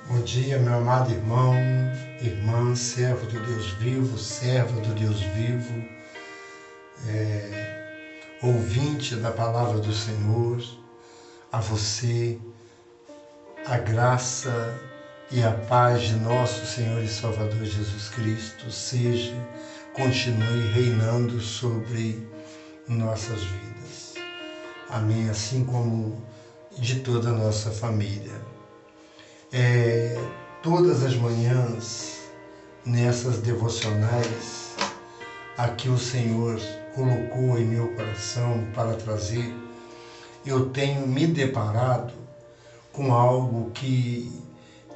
Bom dia, meu amado irmão, irmã, servo do Deus vivo, serva do Deus vivo, ouvinte da palavra do Senhor. A você a graça e a paz de nosso Senhor e Salvador Jesus Cristo continue reinando sobre nossas vidas. Amém. Assim como de toda a nossa família. Todas as manhãs, nessas devocionais, aqui o Senhor colocou em meu coração para trazer, eu tenho me deparado com algo que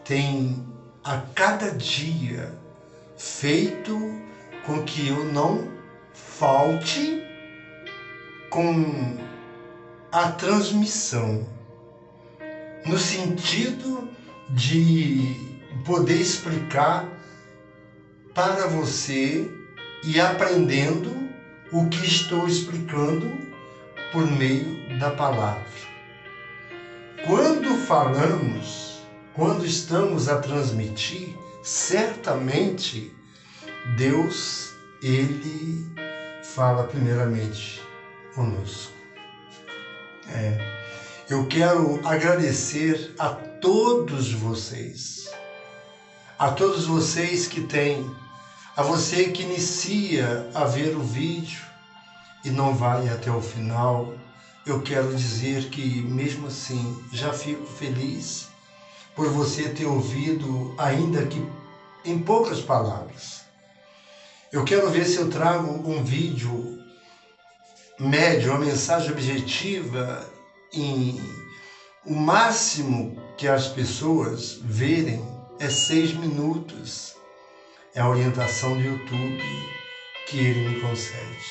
tem a cada dia feito com que eu não falte com a transmissão, no sentido de poder explicar para você e aprendendo o que estou explicando por meio da palavra. Quando estamos a transmitir, certamente Deus, Ele fala primeiramente conosco. Eu quero agradecer a todos vocês que têm, a você que inicia a ver o vídeo e não vai até o final. Eu quero dizer que, mesmo assim, já fico feliz por você ter ouvido, ainda que em poucas palavras. Eu quero ver se eu trago um vídeo médio, uma mensagem objetiva, em o máximo que as pessoas verem é 6 minutos. É a orientação do YouTube que ele me concede.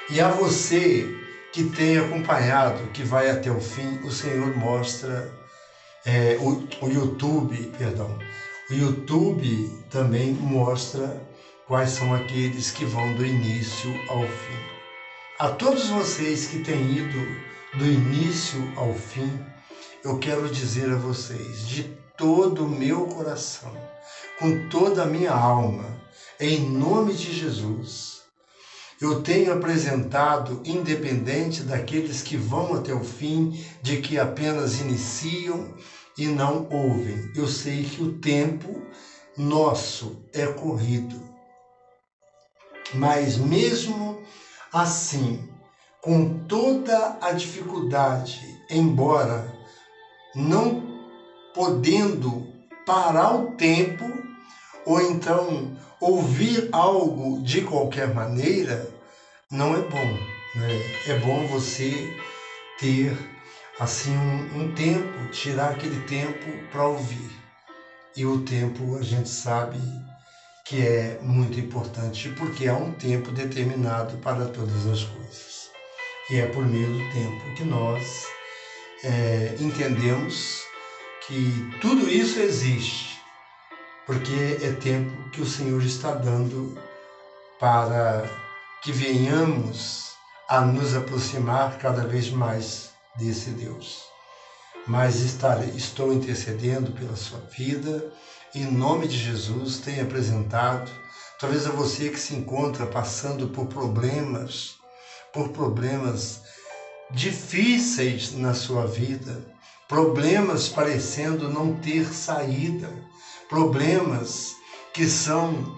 E a você que tem acompanhado, que vai até o fim, o Senhor mostra, o YouTube também mostra quais são aqueles que vão do início ao fim. A todos vocês que têm ido do início ao fim, eu quero dizer a vocês, de todo o meu coração, com toda a minha alma, em nome de Jesus, eu tenho apresentado, independente daqueles que vão até o fim, de que apenas iniciam e não ouvem. Eu sei que o tempo nosso é corrido. Mas mesmo assim, com toda a dificuldade, embora não podendo parar o tempo, ou então ouvir algo de qualquer maneira, não é bom, né? É bom você ter assim um tempo, tirar aquele tempo para ouvir. E o tempo a gente sabe que é muito importante, porque há um tempo determinado para todas as coisas. E é por meio do tempo que nós entendemos que tudo isso existe, porque é tempo que o Senhor está dando para que venhamos a nos aproximar cada vez mais desse Deus. Mas estou intercedendo pela sua vida, em nome de Jesus, tenho apresentado, talvez a você que se encontra passando por problemas difíceis na sua vida, problemas parecendo não ter saída, problemas que são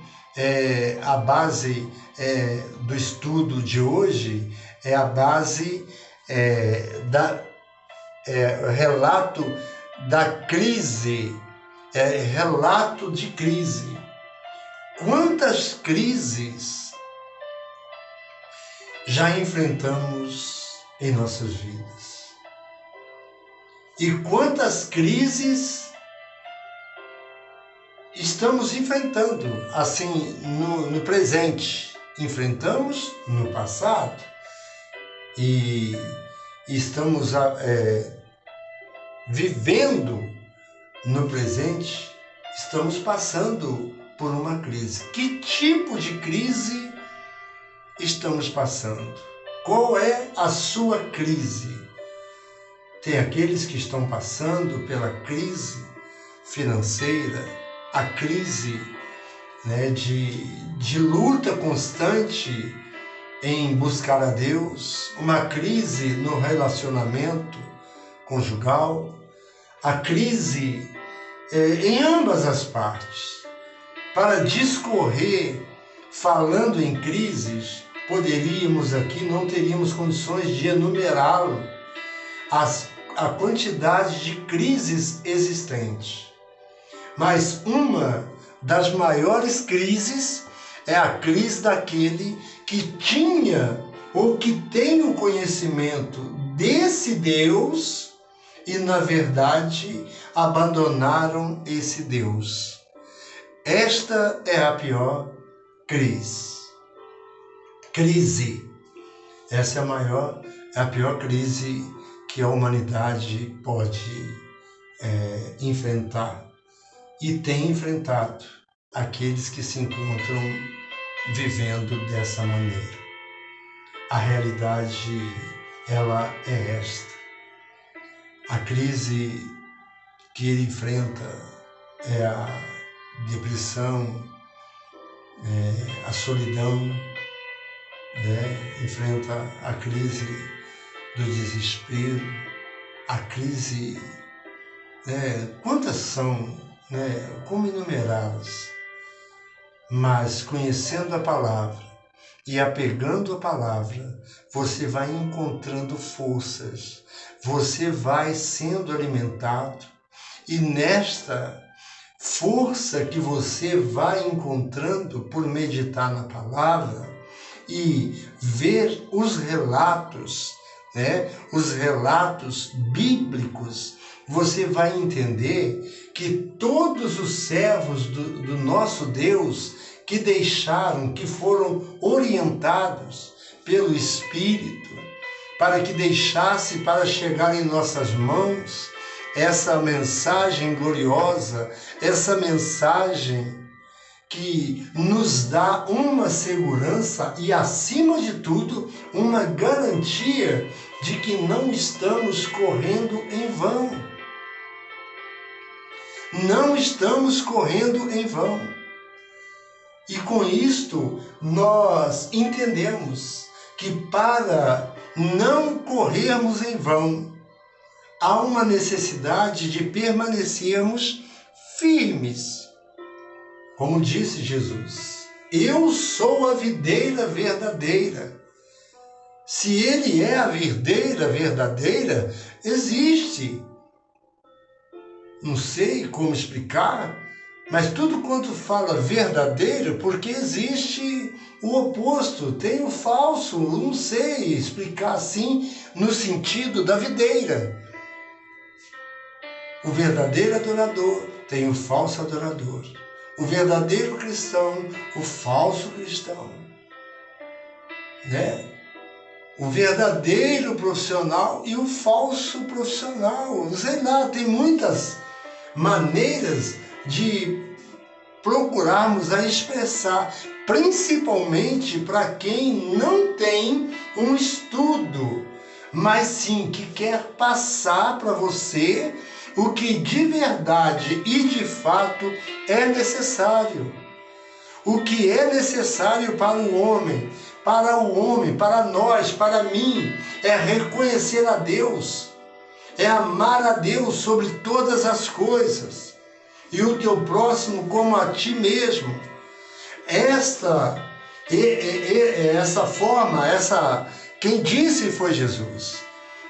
a base do estudo de hoje, é a base relato da crise, relato de crise. Quantas crises já enfrentamos em nossas vidas? E quantas crises estamos enfrentando, assim, no presente? Enfrentamos no passado e estamos vivendo no presente, estamos passando por uma crise. Que tipo de crise estamos passando? Qual é a sua crise? Tem aqueles que estão passando pela crise financeira, a crise, né, de luta constante em buscar a Deus, uma crise no relacionamento conjugal, a crise em ambas as partes. Para discorrer, falando em crises, poderíamos aqui, não teríamos condições de enumerá-lo, a quantidade de crises existentes. Mas uma das maiores crises é a crise daquele que tinha ou que tem o conhecimento desse Deus e, na verdade, abandonaram esse Deus. Esta é a pior crise. Essa é a pior crise que a humanidade pode enfrentar. E tem enfrentado aqueles que se encontram vivendo dessa maneira. A realidade, ela é esta. A crise que ele enfrenta é a depressão, a solidão, enfrenta a crise do desespero, a crise, quantas são, como enumerá-las? Mas conhecendo a palavra e apegando a palavra, você vai encontrando forças, você vai sendo alimentado, e nesta força que você vai encontrando por meditar na palavra e ver os relatos, os relatos bíblicos, você vai entender que todos os servos do nosso Deus que deixaram, que foram orientados pelo Espírito, para que deixasse para chegar em nossas mãos essa mensagem gloriosa, essa mensagem que nos dá uma segurança e, acima de tudo, uma garantia de que não estamos correndo em vão. Não estamos correndo em vão. E com isto, nós entendemos que para não corrermos em vão, há uma necessidade de permanecermos firmes. Como disse Jesus, eu sou a videira verdadeira. Se ele é a videira verdadeira, existe. Não sei como explicar, mas tudo quanto fala verdadeiro, porque existe o oposto, tem o falso, não sei explicar assim, no sentido da videira. O verdadeiro adorador tem o falso adorador. O verdadeiro cristão, o falso cristão. O verdadeiro profissional e o falso profissional. Sei lá, tem muitas maneiras de procurarmos a expressar, principalmente para quem não tem um estudo, mas sim que quer passar para você o que de verdade e de fato é necessário. O que é necessário para o homem, para nós, para mim, é reconhecer a Deus, é amar a Deus sobre todas as coisas, e o teu próximo como a ti mesmo. Essa forma, quem disse foi Jesus.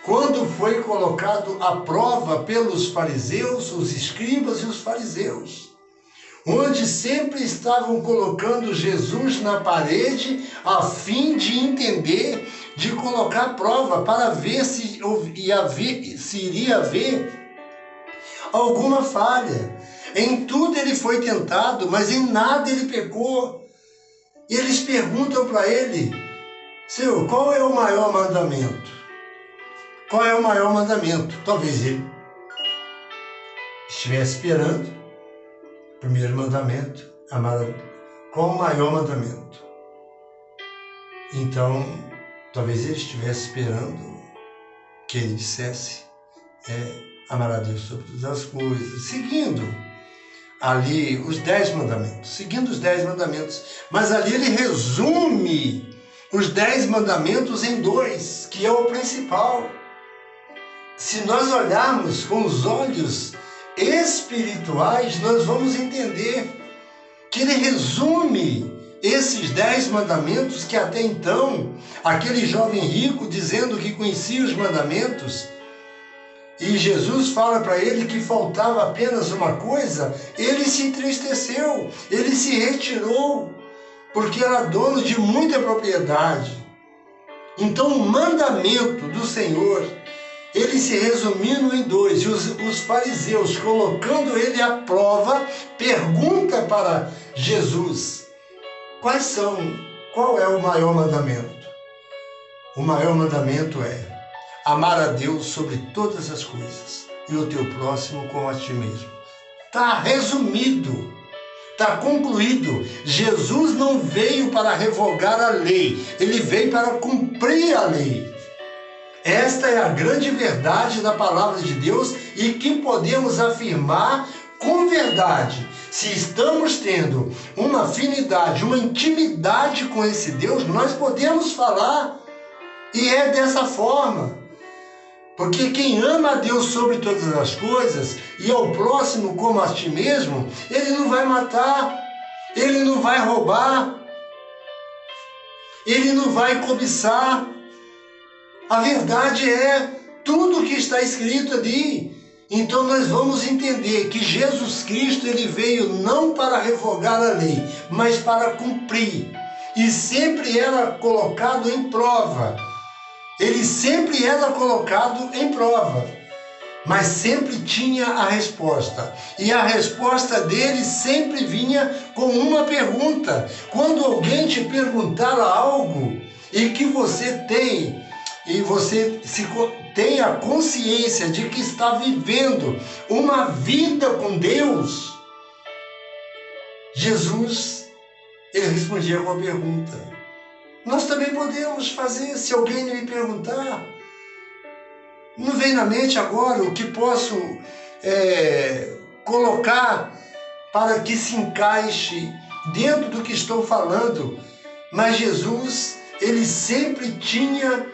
Quando foi colocado à prova pelos fariseus, os escribas e os fariseus, onde sempre estavam colocando Jesus na parede a fim de entender, de colocar à prova para ver se iria haver alguma falha. Em tudo ele foi tentado, mas em nada ele pecou. E eles perguntam para ele: Senhor, qual é o maior mandamento? Qual é o maior mandamento? Talvez ele estivesse esperando o primeiro mandamento, amar a Deus. Qual o maior mandamento? Então, talvez ele estivesse esperando que ele dissesse amar a Deus sobre todas as coisas, seguindo ali os 10 mandamentos, seguindo os 10 mandamentos. Mas ali ele resume os 10 mandamentos em 2, que é o principal. Se nós olharmos com os olhos espirituais, nós vamos entender que ele resume esses 10 mandamentos que até então, aquele jovem rico dizendo que conhecia os mandamentos, e Jesus fala para ele que faltava apenas uma coisa, ele se entristeceu, ele se retirou, porque era dono de muita propriedade. Então o mandamento do Senhor, ele se resumindo em 2, e os fariseus, colocando ele à prova, pergunta para Jesus, qual é o maior mandamento? O maior mandamento é amar a Deus sobre todas as coisas e o teu próximo como a ti mesmo. Está resumido, está concluído. Jesus não veio para revogar a lei, ele veio para cumprir a lei. Esta é a grande verdade da palavra de Deus e que podemos afirmar com verdade. Se estamos tendo uma afinidade, uma intimidade com esse Deus, nós podemos falar, e é dessa forma. Porque quem ama a Deus sobre todas as coisas e ao próximo como a ti mesmo, ele não vai matar, ele não vai roubar, ele não vai cobiçar. A verdade é tudo que está escrito ali. Então nós vamos entender que Jesus Cristo, ele veio não para revogar a lei, mas para cumprir. E sempre era colocado em prova. Ele sempre era colocado em prova, mas sempre tinha a resposta. E a resposta dele sempre vinha com uma pergunta. Quando alguém te perguntar algo e que você tem, e você tem a consciência de que está vivendo uma vida com Deus, Jesus, ele respondia com a pergunta. Nós também podemos fazer, se alguém me perguntar. Não vem na mente agora o que posso colocar para que se encaixe dentro do que estou falando. Mas Jesus, ele sempre tinha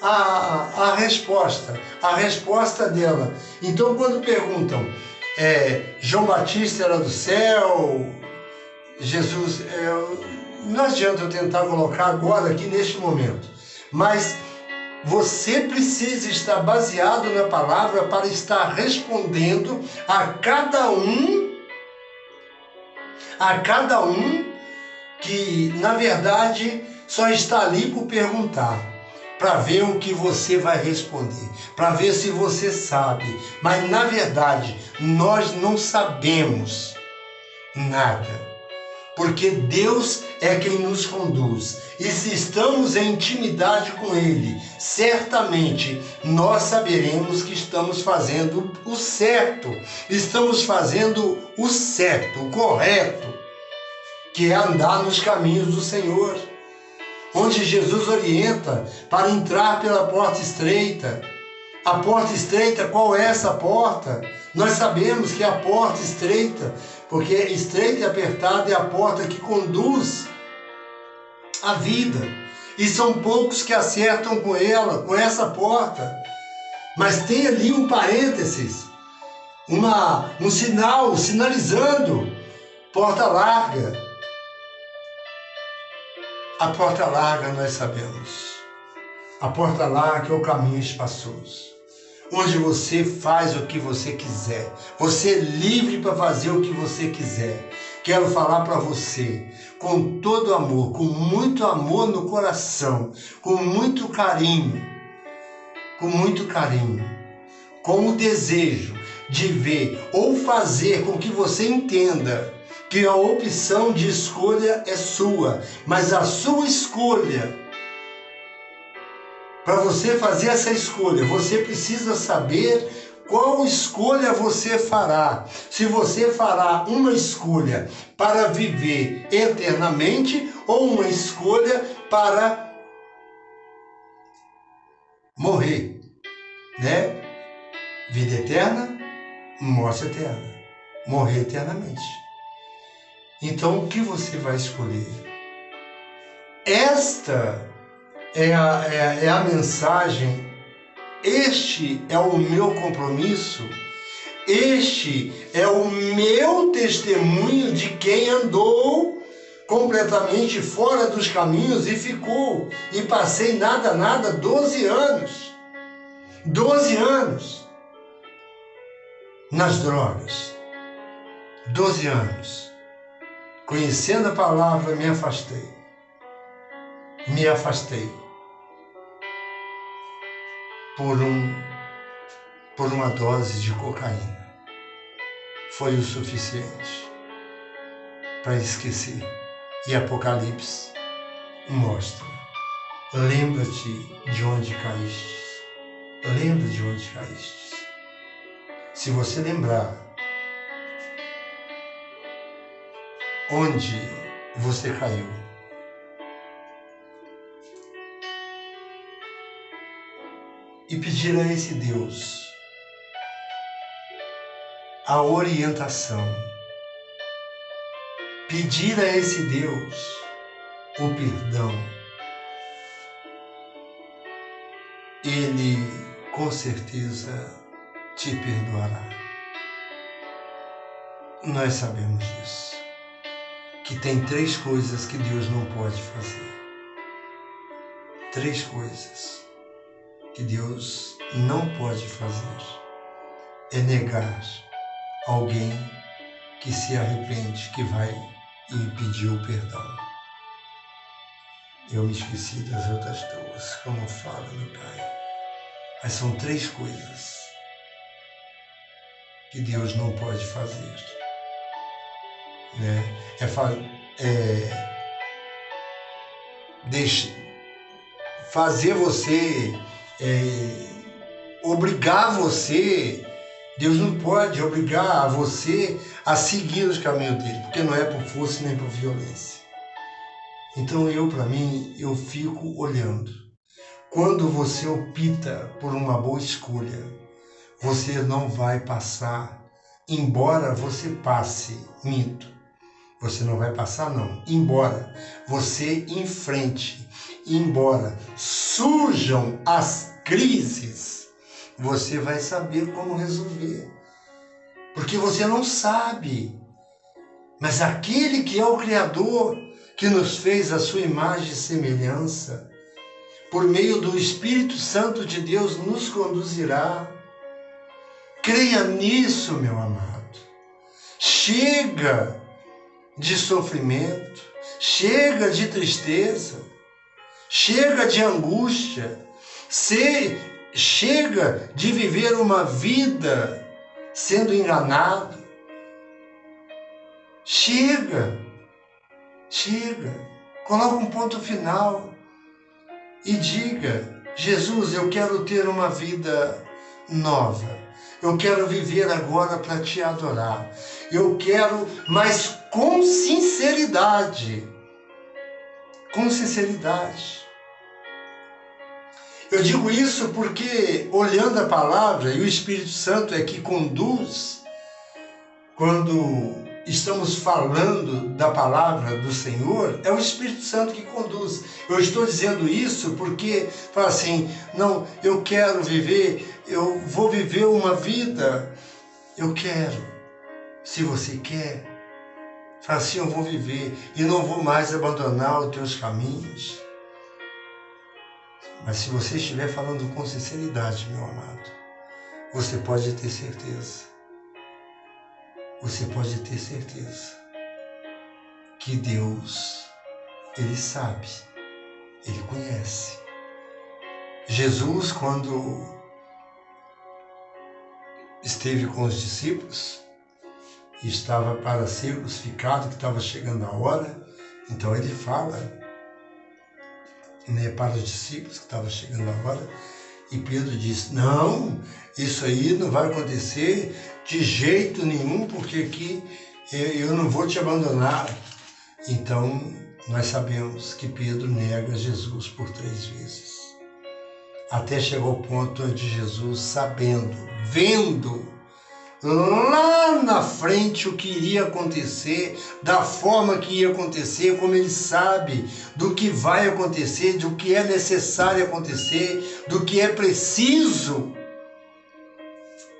a resposta dela. Então, quando perguntam, João Batista era do céu, Jesus... não adianta eu tentar colocar agora aqui neste momento, mas você precisa estar baseado na palavra para estar respondendo a cada um que na verdade só está ali por perguntar, para ver o que você vai responder, para ver se você sabe, mas na verdade nós não sabemos nada. Porque Deus é quem nos conduz. E se estamos em intimidade com Ele, certamente nós saberemos que estamos fazendo o certo. Estamos fazendo o certo, o correto, que é andar nos caminhos do Senhor. Onde Jesus orienta para entrar pela porta estreita. A porta estreita, qual é essa porta? Nós sabemos que é a porta estreita, porque estreita e apertada é a porta que conduz à vida. E são poucos que acertam com ela, com essa porta. Mas tem ali um parênteses, um sinal, sinalizando, porta larga. A porta larga nós sabemos. A porta larga é o caminho espaçoso, onde você faz o que você quiser. Você é livre para fazer o que você quiser. Quero falar para você, com todo amor, com muito amor no coração, com muito carinho, com o desejo de ver ou fazer com que você entenda que a opção de escolha é sua, mas a sua escolha, para você fazer essa escolha, você precisa saber qual escolha você fará. Se você fará uma escolha para viver eternamente ou uma escolha para morrer, né? Vida eterna, morte eterna. morrer eternamente. Então, o que você vai escolher? Esta é a mensagem, este é o meu compromisso, este é o meu testemunho de quem andou completamente fora dos caminhos e ficou, e passei nada, 12 anos. 12 anos nas drogas. 12 anos. Conhecendo a palavra, me afastei. Por uma dose de cocaína. Foi o suficiente para esquecer. E Apocalipse mostra: lembra-te de onde caíste. Lembra de onde caíste. Se você lembrar onde você caiu, e pedir a esse Deus a orientação, pedir a esse Deus o perdão, Ele com certeza te perdoará. Nós sabemos disso, que tem 3 coisas que Deus não pode fazer. 3 coisas que Deus não pode fazer. É negar alguém que se arrepende, que vai e pedir o perdão. Eu me esqueci das outras 2, como fala meu Pai. Mas são 3 coisas que Deus não pode fazer. Né? Fazer você, obrigar você. Deus não pode obrigar você a seguir os caminhos dele, porque não é por força nem por violência. Então eu fico olhando. Quando você opta por uma boa escolha, você não vai passar, embora você passe, minto. Você não vai passar, não. Embora você enfrente, embora surjam as crises, você vai saber como resolver. Porque você não sabe. Mas aquele que é o Criador, que nos fez a sua imagem e semelhança, por meio do Espírito Santo de Deus, nos conduzirá. Creia nisso, meu amado. Chega de sofrimento, chega de tristeza, chega de angústia, chega de viver uma vida sendo enganado. Chega, coloca um ponto final e diga: Jesus, eu quero ter uma vida nova. Eu quero viver agora para te adorar. Eu quero, mas com sinceridade. Com sinceridade. Eu digo isso porque, olhando a palavra, e o Espírito Santo é que conduz, quando estamos falando da palavra do Senhor, é o Espírito Santo que conduz. Eu estou dizendo isso porque, fala assim, não, eu quero viver, eu vou viver uma vida, eu quero. Se você quer, fala assim, eu vou viver e não vou mais abandonar os teus caminhos. Mas se você estiver falando com sinceridade, meu amado, você pode ter certeza. Você pode ter certeza que Deus, Ele sabe, Ele conhece. Jesus, quando esteve com os discípulos, estava para ser crucificado, que estava chegando a hora, então Ele fala, né, para os discípulos que estava chegando a hora, e Pedro disse, não, isso aí não vai acontecer de jeito nenhum, porque aqui eu não vou te abandonar. Então, nós sabemos que Pedro nega Jesus por 3 vezes. Até chegou ao ponto onde Jesus, sabendo, vendo, lá na frente o que iria acontecer, da forma que ia acontecer, como ele sabe do que vai acontecer, do que é necessário acontecer, do que é preciso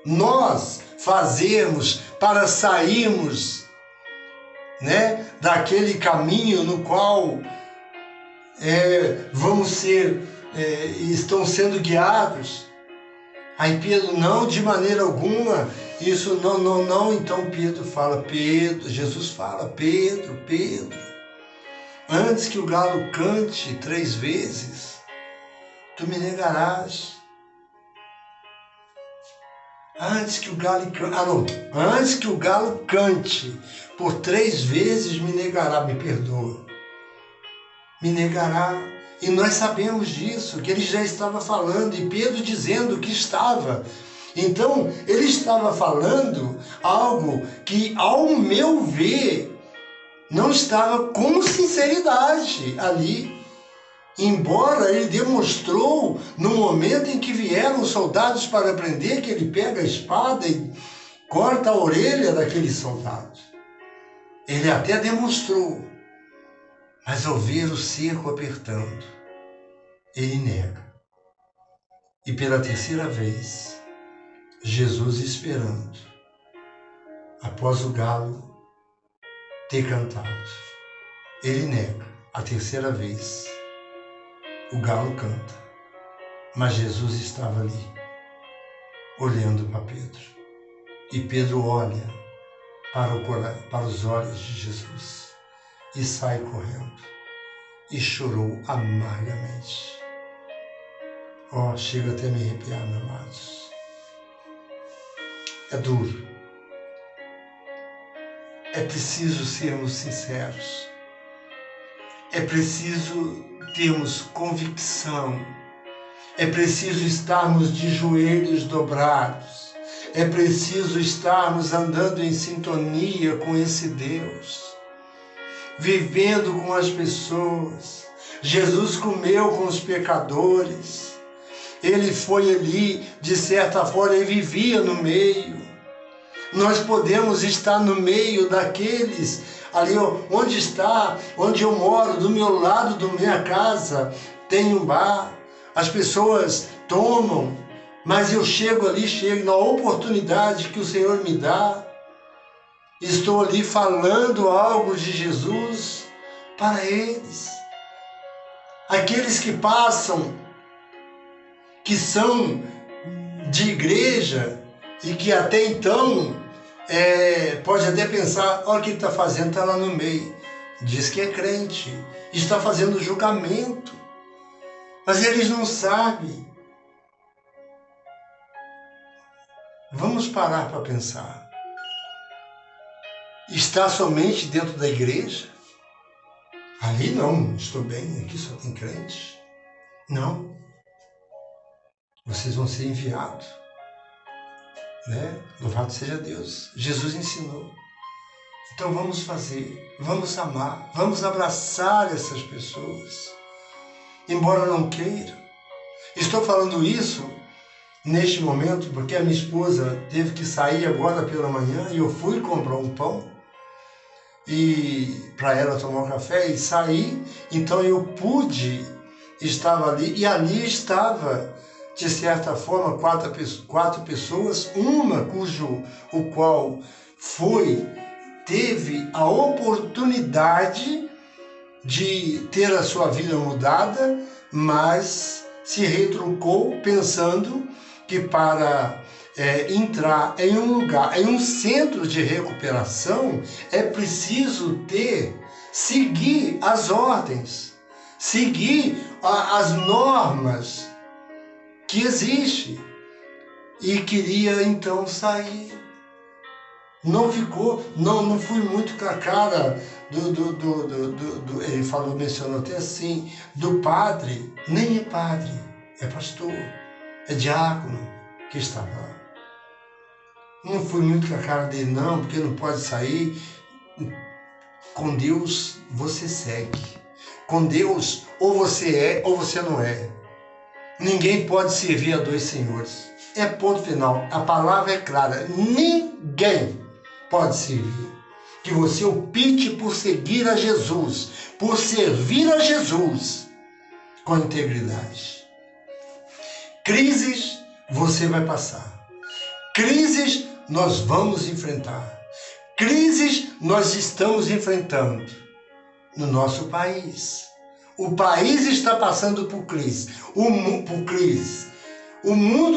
nós fazermos para sairmos, né, daquele caminho no qual vamos ser, estão sendo guiados. Aí Pedro, não, de maneira alguma, isso não. Então Pedro fala, Jesus fala, Pedro, antes que o galo cante 3 vezes, tu me negarás. Antes que o galo cante por 3 vezes, me negará, me perdoa. Me negará. E nós sabemos disso, que ele já estava falando, e Pedro dizendo que estava. Então, ele estava falando algo que, ao meu ver, não estava com sinceridade ali. Embora ele demonstrou, no momento em que vieram os soldados para prender, que ele pega a espada e corta a orelha daquele soldado. Ele até demonstrou. Mas ao ver o cerco apertando, ele nega. E pela 3ª vez, Jesus esperando, após o galo ter cantado, ele nega. A 3ª vez, o galo canta, mas Jesus estava ali, olhando para Pedro. E Pedro olha para os olhos de Jesus e sai correndo, e chorou amargamente. Chega até me arrepiar, meus amados. É duro. É preciso sermos sinceros. É preciso termos convicção. É preciso estarmos de joelhos dobrados. É preciso estarmos andando em sintonia com esse Deus, vivendo com as pessoas. Jesus comeu com os pecadores. Ele foi ali, de certa forma, ele vivia no meio. Nós podemos estar no meio daqueles, ali onde eu moro, do meu lado, da minha casa, tem um bar. As pessoas tomam, mas eu chego na oportunidade que o Senhor me dá. Estou ali falando algo de Jesus para eles. Aqueles que passam, que são de igreja e que até então pode até pensar, olha o que ele está fazendo, está lá no meio. Diz que é crente, está fazendo julgamento, mas eles não sabem. Vamos parar para pensar. Está somente dentro da igreja? Ali não, estou bem, aqui só tem crente. Não. Vocês vão ser enviados, né? Louvado seja Deus. Jesus ensinou. Então vamos fazer, vamos amar, vamos abraçar essas pessoas, embora não queiram. Estou falando isso neste momento porque a minha esposa teve que sair agora pela manhã e eu fui comprar um pão e para ela tomar um café e sair. Então eu pude estar ali, e ali estava, de certa forma, quatro pessoas, uma o qual teve a oportunidade de ter a sua vida mudada, mas se retrucou pensando que para entrar em um lugar, em um centro de recuperação, é preciso seguir as ordens, seguir as normas que existem. E queria então sair. Não fui muito com a cara ele mencionou até assim, do padre. Nem é padre, é pastor, é diácono que estava lá. Não fui muito com a cara dele não, porque não pode sair. Com Deus você segue. Com Deus ou você é ou você não é. Ninguém pode servir a dois senhores. É ponto final. A palavra é clara. Ninguém pode servir. Que você opte por seguir a Jesus, por servir a Jesus com integridade. Crises você vai passar. Crises nós vamos enfrentar. Crises nós estamos enfrentando no nosso país. O país está passando por crise. O mundo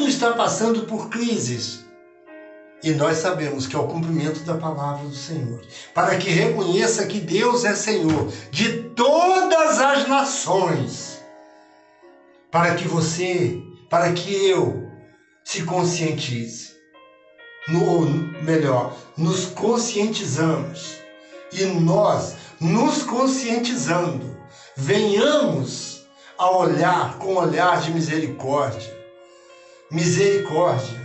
está passando por crises. E nós sabemos que é o cumprimento da palavra do Senhor. Para que reconheça que Deus é Senhor de todas as nações. Para que você, para que eu se conscientize. Ou melhor, nos conscientizamos. E nós, nos conscientizando, venhamos a olhar com olhar de misericórdia. Misericórdia.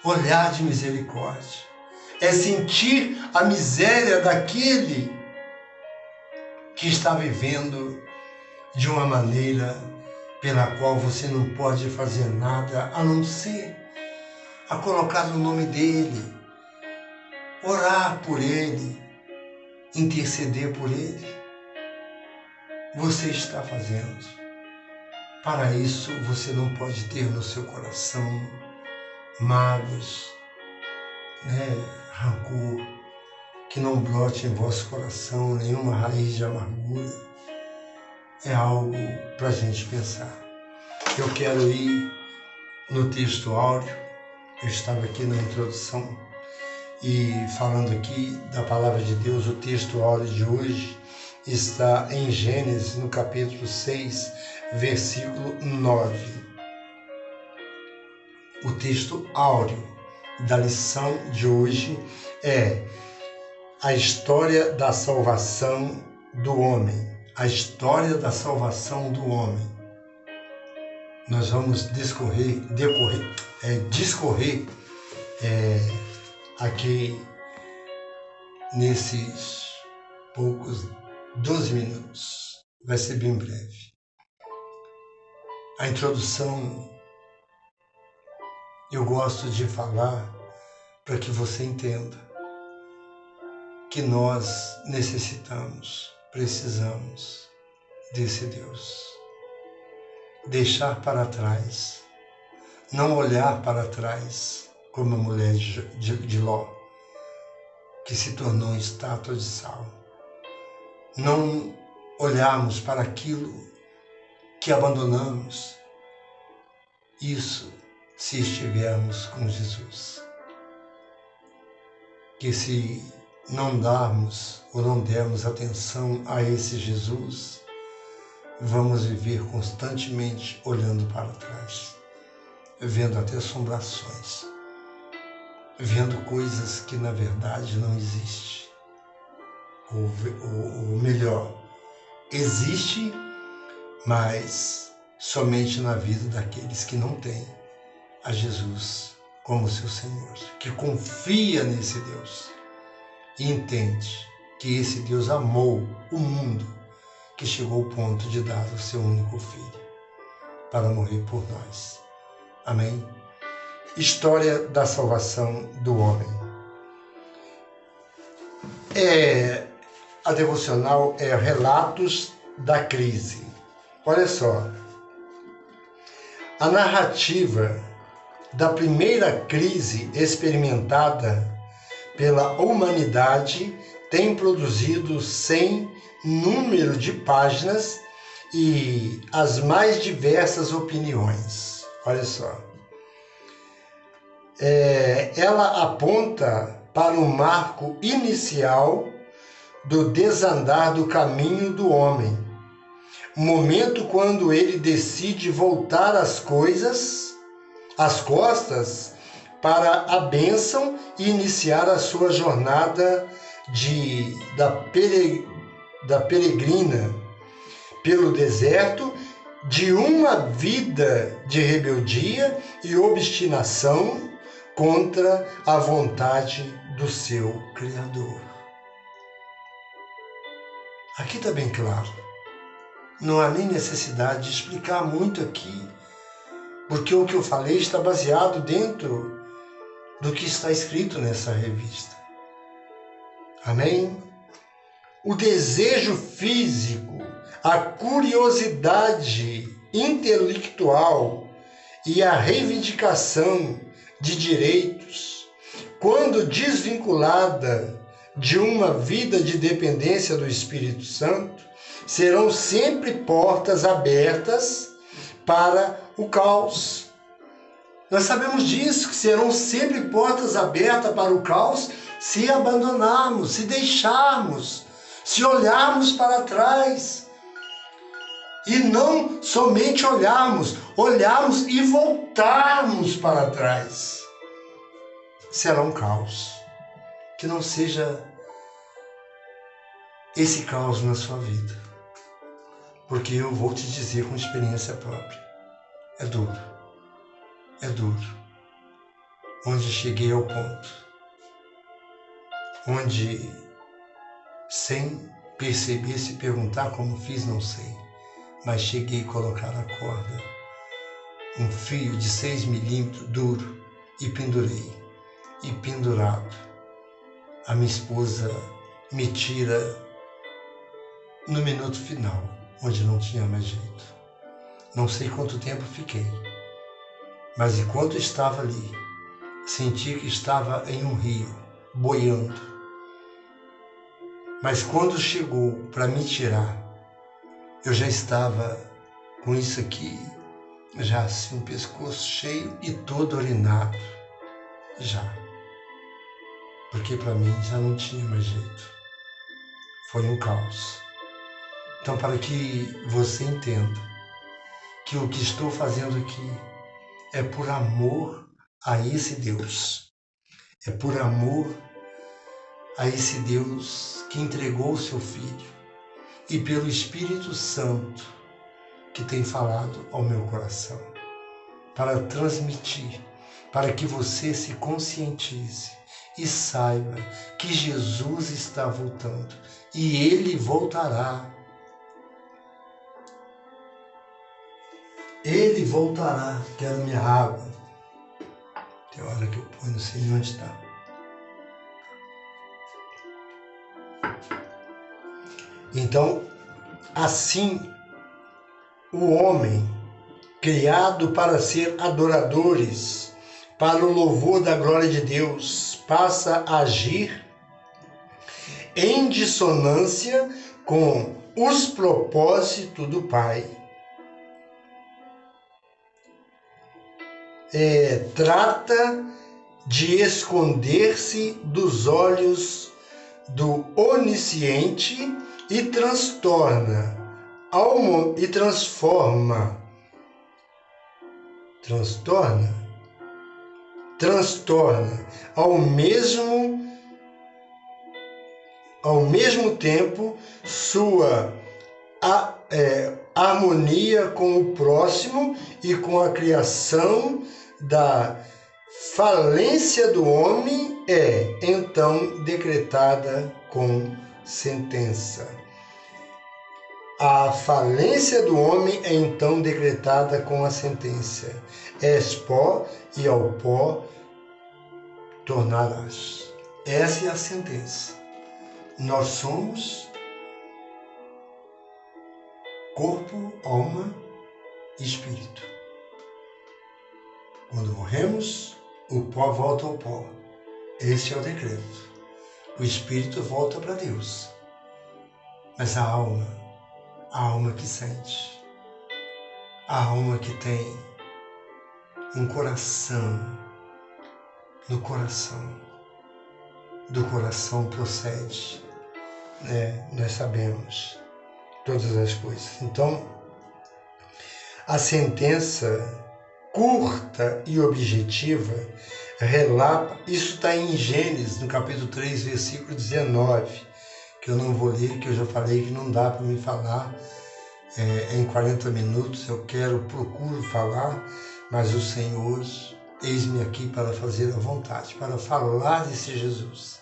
Olhar de misericórdia. É sentir a miséria daquele que está vivendo de uma maneira pela qual você não pode fazer nada a não ser a colocar no nome dele, orar por ele, interceder por ele. Você está fazendo. Para isso, você não pode ter no seu coração mágoas, rancor, que não brote em vosso coração nenhuma raiz de amargura. É algo para a gente pensar. Eu quero ir no texto áureo. Eu estava aqui na introdução e falando aqui da palavra de Deus. O texto áureo de hoje está em Gênesis, no capítulo 6, versículo 9. O texto áureo da lição de hoje é a história da salvação do homem. A história da salvação do homem. Nós vamos discorrer aqui nesses poucos 12 minutos. Vai ser bem breve. A introdução eu gosto de falar para que você entenda que nós precisamos desse Deus. Deixar para trás, não olhar para trás como a mulher de Ló, que se tornou estátua de sal. Não olharmos para aquilo que abandonamos, isso se estivermos com Jesus. Que se não darmos ou não dermos atenção a esse Jesus, vamos viver constantemente olhando para trás, vendo até assombrações, vendo coisas que na verdade não existem. Ou melhor, existe, mas somente na vida daqueles que não têm a Jesus como seu Senhor, que confia nesse Deus e entende que esse Deus amou o mundo, que chegou ao ponto de dar o seu único filho para morrer por nós. Amém? História da salvação do homem. A devocional é Relatos da Crise. Olha só, a narrativa da primeira crise experimentada pela humanidade tem produzido sem número de páginas e as mais diversas opiniões. Olha só. Ela aponta para um marco inicial do desandar do caminho do homem. Um momento quando ele decide voltar as costas para a bênção e iniciar a sua jornada da peregrina pelo deserto, de uma vida de rebeldia e obstinação contra a vontade do seu Criador. Aqui está bem claro. Não há nem necessidade de explicar muito aqui, porque o que eu falei está baseado dentro do que está escrito nessa revista. Amém? O desejo físico, a curiosidade intelectual e a reivindicação de direitos, quando desvinculada de uma vida de dependência do Espírito Santo, serão sempre portas abertas para o caos. Nós sabemos disso, que serão sempre portas abertas para o caos se abandonarmos, se deixarmos, se olharmos para trás. E não somente olharmos e voltarmos para trás. Será um caos. Que não seja esse caos na sua vida. Porque eu vou te dizer com experiência própria. É duro. É duro. Onde cheguei ao ponto. Onde, sem perceber, se perguntar como fiz, não sei. Mas cheguei a colocar na corda um fio de 6 milímetros duro e pendurei. E pendurado, a minha esposa me tira no minuto final, onde não tinha mais jeito. Não sei quanto tempo fiquei, mas enquanto estava ali, senti que estava em um rio, boiando. Mas quando chegou para me tirar, eu já estava com isso aqui, já assim, o pescoço cheio e todo orinado, já. Porque para mim já não tinha mais jeito. Foi um caos. Então, para que você entenda que o que estou fazendo aqui é por amor a esse Deus. É por amor a esse Deus que entregou o seu Filho e pelo Espírito Santo que tem falado ao meu coração, para transmitir, para que você se conscientize e saiba que Jesus está voltando e Ele voltará. Ele voltará. Quero minha água. Tem hora que eu ponho, não sei onde está. Então, assim, o homem, criado para ser adoradores, para o louvor da glória de Deus, passa a agir em dissonância com os propósitos do Pai. Trata de esconder-se dos olhos do onisciente e transforma ao mesmo tempo sua harmonia com o próximo e com a criação. Da falência do homem é então decretada com sentença. A falência do homem é então decretada com a sentença. És pó e ao pó tornarás. Essa é a sentença. Nós somos corpo, alma e espírito. Quando morremos, o pó volta ao pó. Esse é o decreto. O espírito volta para Deus. Mas a alma que sente, a alma que tem um coração, no coração, do coração procede, nós sabemos todas as coisas. Então, a sentença curta e objetiva relata, isso está em Gênesis, no capítulo 3, versículo 19, que eu não vou ler, que eu já falei que não dá para me falar em 40 minutos, procuro falar, mas o Senhor, eis-me aqui para fazer a vontade, para falar desse Jesus.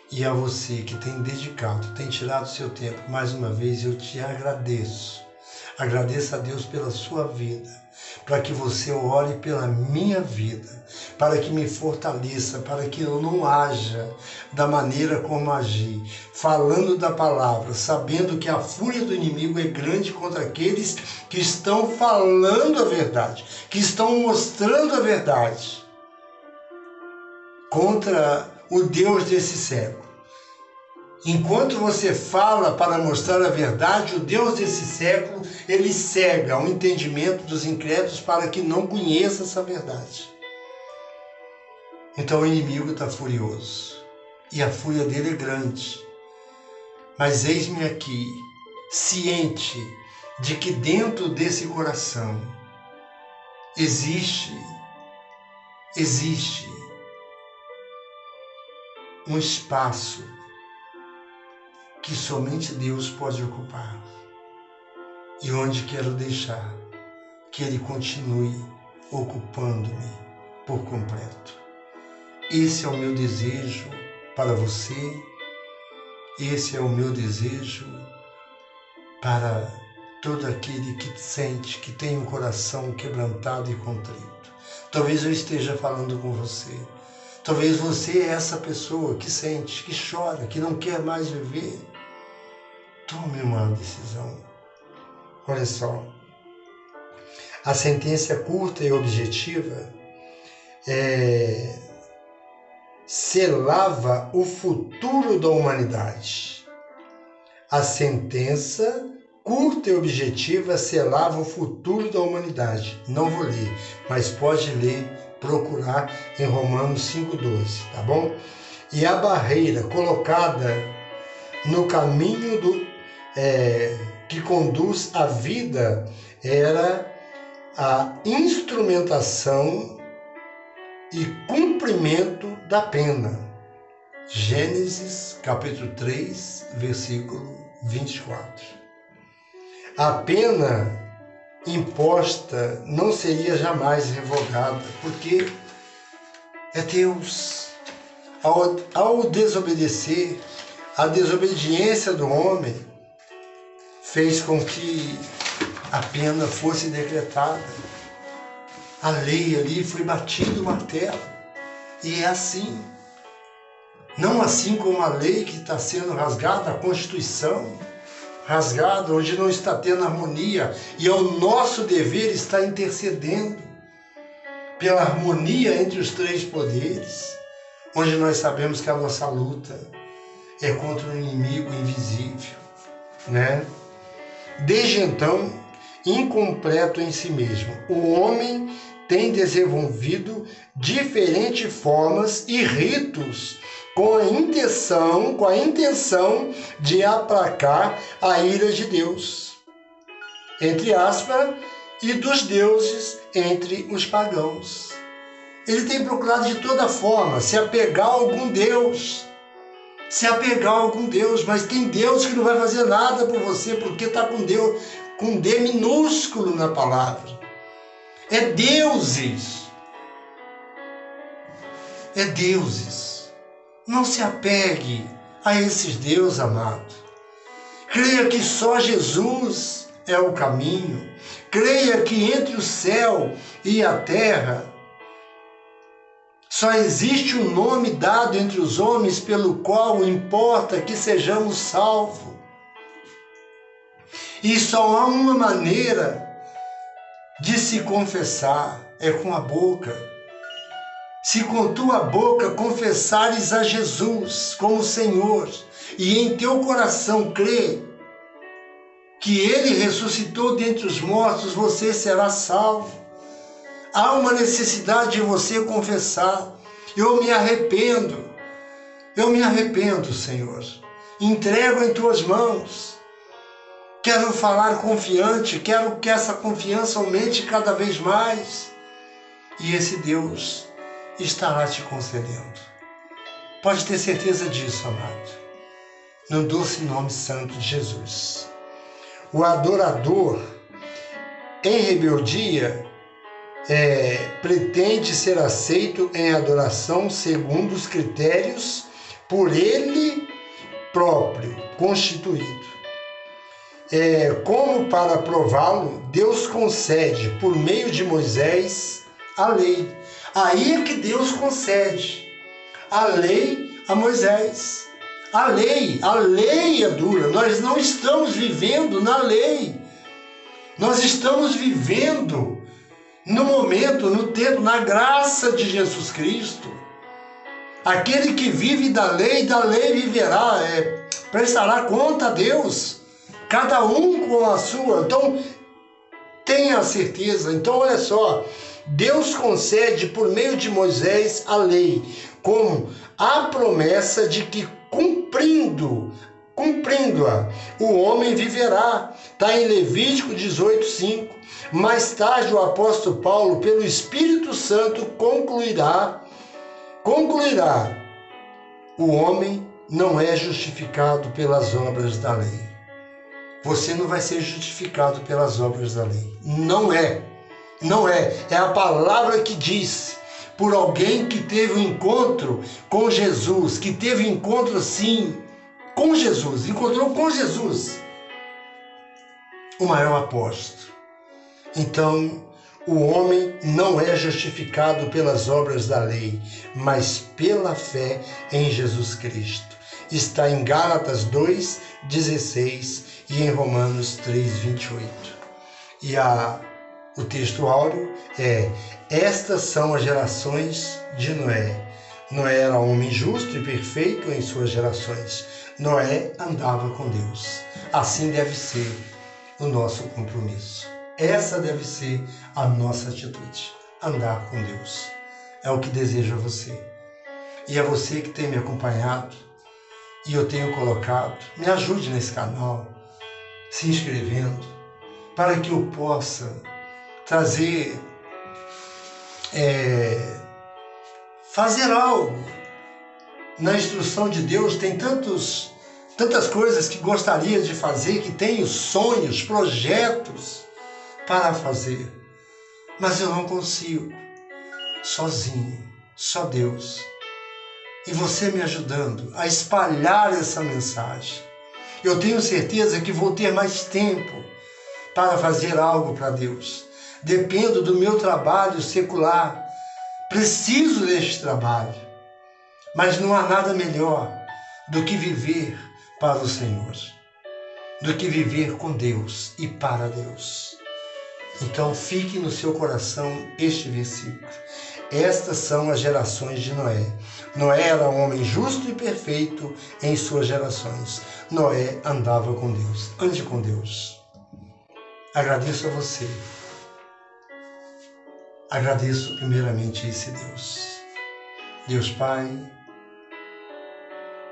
E a você que tem dedicado, tem tirado seu tempo, mais uma vez eu te agradeço. Agradeça a Deus pela sua vida, para que você ore pela minha vida, para que me fortaleça, para que eu não haja da maneira como agi, falando da palavra, sabendo que a fúria do inimigo é grande contra aqueles que estão falando a verdade, que estão mostrando a verdade, contra o Deus desse século. Enquanto você fala para mostrar a verdade, o Deus desse século, ele cega o entendimento dos incrédulos para que não conheça essa verdade. Então o inimigo está furioso e a fúria dele é grande. Mas eis-me aqui, ciente de que dentro desse coração existe um espaço que somente Deus pode ocupar, e onde quero deixar que Ele continue ocupando-me por completo. Esse é o meu desejo para você, esse é o meu desejo para todo aquele que sente, que tem um coração quebrantado e contrito. Talvez eu esteja falando com você, talvez você é essa pessoa que sente, que chora, que não quer mais viver. Tome uma decisão. Olha só, a sentença curta e objetiva selava o futuro da humanidade. A sentença curta e objetiva selava o futuro da humanidade. Não vou ler, mas pode ler, procurar em Romanos 5,12, tá bom? E a barreira colocada no caminho que conduz à vida era a instrumentação e cumprimento da pena. Gênesis capítulo 3, versículo 24. A pena imposta não seria jamais revogada, porque é Deus. Ao desobedecer, a desobediência do homem fez com que a pena fosse decretada. A lei ali foi batido o martelo. E é assim. Não assim como a lei que está sendo rasgada, a Constituição rasgada, onde não está tendo harmonia. E é o nosso dever estar intercedendo pela harmonia entre os três poderes, onde nós sabemos que a nossa luta é contra um inimigo invisível, né? Desde então, incompleto em si mesmo, o homem tem desenvolvido diferentes formas e ritos com a intenção de aplacar a ira de Deus, entre aspas, e dos deuses entre os pagãos. Ele tem procurado de toda forma se apegar a algum Deus, mas tem Deus que não vai fazer nada por você, porque está com Deus, com D minúsculo na palavra. É deuses. Não se apegue a esses deuses, amado. Creia que só Jesus é o caminho. Creia que entre o céu e a terra só existe um nome dado entre os homens pelo qual importa que sejamos salvos. E só há uma maneira de se confessar, é com a boca. Se com tua boca confessares a Jesus como Senhor e em teu coração crer que Ele ressuscitou dentre os mortos, você será salvo. Há uma necessidade de você confessar. Eu me arrependo, Senhor. Entrego em tuas mãos. Quero falar confiante, quero que essa confiança aumente cada vez mais. E esse Deus estará te concedendo. Pode ter certeza disso, amado. No doce nome santo de Jesus. O adorador em rebeldia pretende ser aceito em adoração segundo os critérios por ele próprio constituído. como para prová-lo, Deus concede, por meio de Moisés, a lei. Aí é que Deus concede a lei a Moisés. A lei é dura. Nós não estamos vivendo na lei. Nós estamos vivendo no momento, no tempo, na graça de Jesus Cristo. Aquele que vive da lei viverá, prestará conta a Deus, cada um com a sua. Então, tenha certeza. Então, olha só, Deus concede por meio de Moisés a lei, como a promessa de que cumprindo-a, o homem viverá. Está em Levítico 18:5. Mais tarde, o apóstolo Paulo, pelo Espírito Santo, concluirá: o homem não é justificado pelas obras da lei. Você não vai ser justificado pelas obras da lei. Não é. É a palavra que diz, por alguém que teve um encontro com Jesus, que teve um encontro assim com Jesus, encontrou com Jesus, o maior apóstolo. Então, o homem não é justificado pelas obras da lei, mas pela fé em Jesus Cristo. Está em Gálatas 2:16 e em Romanos 3:28. E o texto áureo estas são as gerações de Noé. Noé era homem justo e perfeito em suas gerações. Noé andava com Deus. Assim deve ser o nosso compromisso. Essa deve ser a nossa atitude, andar com Deus. É o que desejo a você. E a você que tem me acompanhado, e eu tenho colocado, me ajude nesse canal, se inscrevendo, para que eu possa trazer, fazer algo na instrução de Deus. Tem tantas coisas que gostaria de fazer, que tenho sonhos, projetos para fazer, mas eu não consigo, sozinho, só Deus. E você me ajudando a espalhar essa mensagem, eu tenho certeza que vou ter mais tempo para fazer algo para Deus. Dependo do meu trabalho secular, preciso deste trabalho, mas não há nada melhor do que viver para o Senhor, do que viver com Deus e para Deus. Então fique no seu coração este versículo. Estas são as gerações de Noé. Noé era um homem justo e perfeito em suas gerações. Noé andava com Deus. Ande com Deus. Agradeço a você. Agradeço primeiramente a esse Deus. Deus Pai,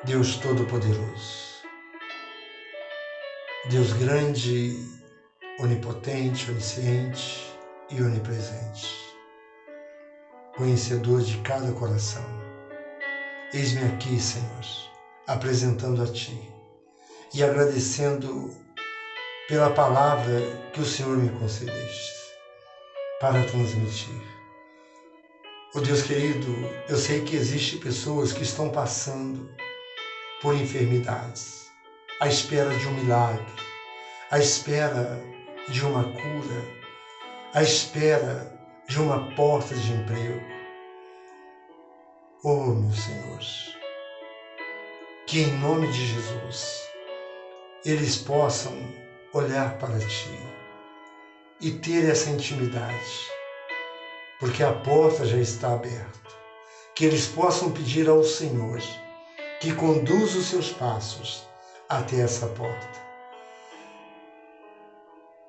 Deus Todo-Poderoso, Deus grande, onipotente, onisciente e onipresente, conhecedor de cada coração. Eis-me aqui, Senhor, apresentando a Ti e agradecendo pela palavra que o Senhor me concedeste para transmitir. Oh Deus querido, eu sei que existem pessoas que estão passando por enfermidades, à espera de um milagre, à espera de uma cura, à espera de uma porta de emprego. Oh, meu Senhor, que em nome de Jesus eles possam olhar para Ti e ter essa intimidade, porque a porta já está aberta. Que eles possam pedir ao Senhor que conduza os seus passos até essa porta.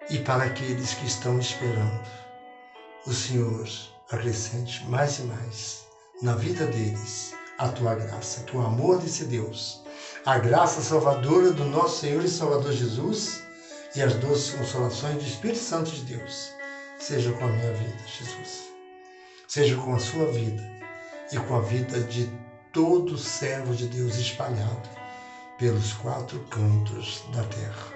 E para aqueles que estão esperando, o Senhor acrescente mais e mais na vida deles a Tua graça, que o amor desse Deus, a graça salvadora do nosso Senhor e Salvador Jesus e as doces consolações do Espírito Santo de Deus seja com a minha vida, Jesus. Seja com a sua vida e com a vida de todo servo de Deus espalhado pelos 4 cantos da terra.